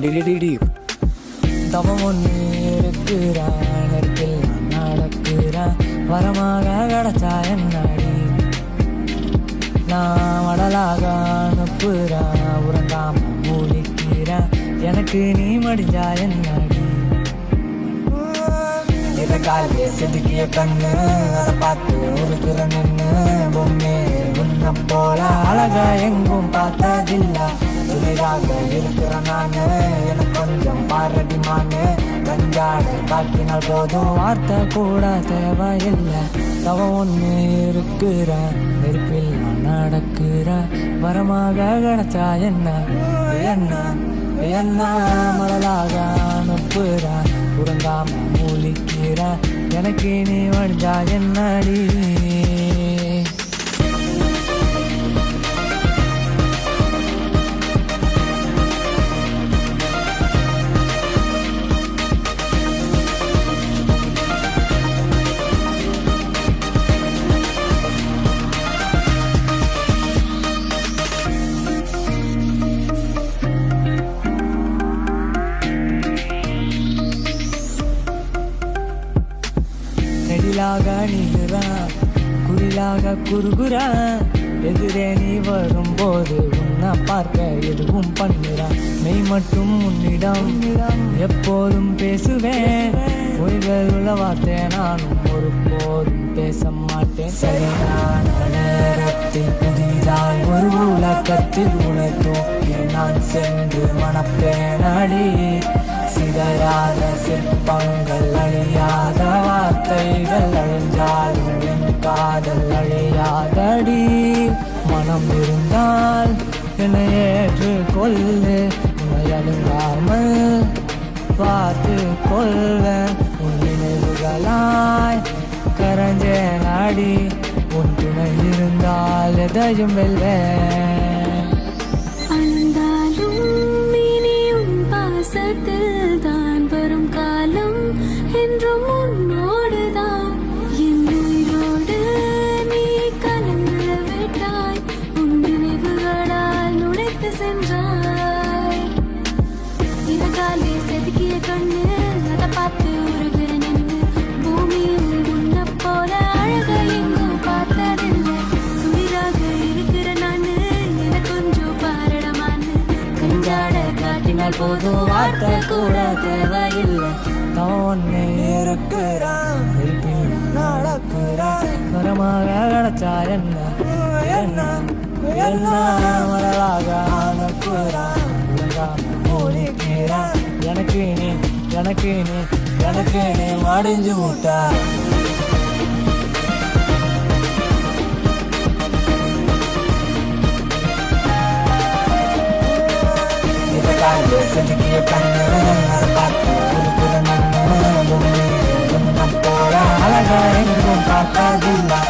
DD தவம் ஒன்று இருக்கிறான், நெருப்பில் நான் நடக்கிறேன், வரமாக கிடைச்சா என்னடி நான் மடலாக அனுப்புறேன், உறங்காம மூலிக்கிறேன், எனக்கு நீ மடிஞ்சா என்னடி காலே செதுக்கிய கண்ணு அதை பார்த்து இருக்கிற நின்று பொம்மே உன்ன போல அழகா எங்கும் பார்த்ததில்ல துளிராக இருக்கிற நானு எனக்கு கொஞ்சம் பாரடிமானு கஞ்சாட காட்டினால் போதும் வார்த்தை கூட தேவையில்லை தவ ஒன்று இருக்கிற நெருப்பில் நான் நடக்கிற வரமாக கிடைச்சா என்ன என்ன என்ன மழலாக அனுப்புற உறங்காம மூலிக்கிற எனக்கு நீ வந்தா என்னடி நெடிலாக நீகிறான் குறிலாக குறுகுறான் எதிரே நீ வரும்போது உன்னை பார்க்க எதுவும் பண்ணுறான் மெய் மட்டும் உன்னிடம் எப்போதும் பேசுவேன் பொய்கள் உள்ள வார்த்தை நானும் ஒரு போதும் பேச மாட்டேன் சரியான நேரத்தில் புதிதாய் ஒரு உலகத்தில் உன்னை தூக்கி நான் சென்று மணப்பேனடி சிதையாத சிற்பங்கள் அழியாத வார்த்தைகள் அழிஞ்சாலும் என் காதல் அழியாதடி மனம் இருந்தால் என்னை ஏற்றுக்கொள்ளு உன்னை அழுங்காமல் பார்த்து கொள்வேன் உன் நினைவுகளாய் கரைஞ்சேன் அடி உன் துணை இருந்தால் எதையும் வெல்வேன் பாசத்தில் தான் வரும் காலம் என்றும் உன்னோடுதான் என் உயிரோடு நீ கலந்து விட்டாய் உன் நினைவுகளால் நுழைத்து சென்றாய் இதகாலே செதுக்கிய கண்ணு அதை பார்த்து உருகிற நின்று பூமியும் உன்னை போல அழக எங்கும் பார்த்ததில்லை துளிராக இருக்கிற நானு என கொஞ்சம் பாரடமானு கஞ்சாட காட்டினால் போதும் வார்த்தை கூட தேவையில்லை தவொன்னே இருக்கிறான் நடக்கிறான் வரமாக கிடைச்சா என்ன என்ன என்ன மரலாக அனுப்புறான் மூலிக்கிறான் எனக்கு நீ எனக்கு நீ எனக்கு நீ மடிஞ்சு விட்டா செதுக்கிய கண்ணு அதை பார்த்து கொடுக்குற நன்னு பொம்மை உன்னை போல அழகா எங்கும் பார்த்ததில்லை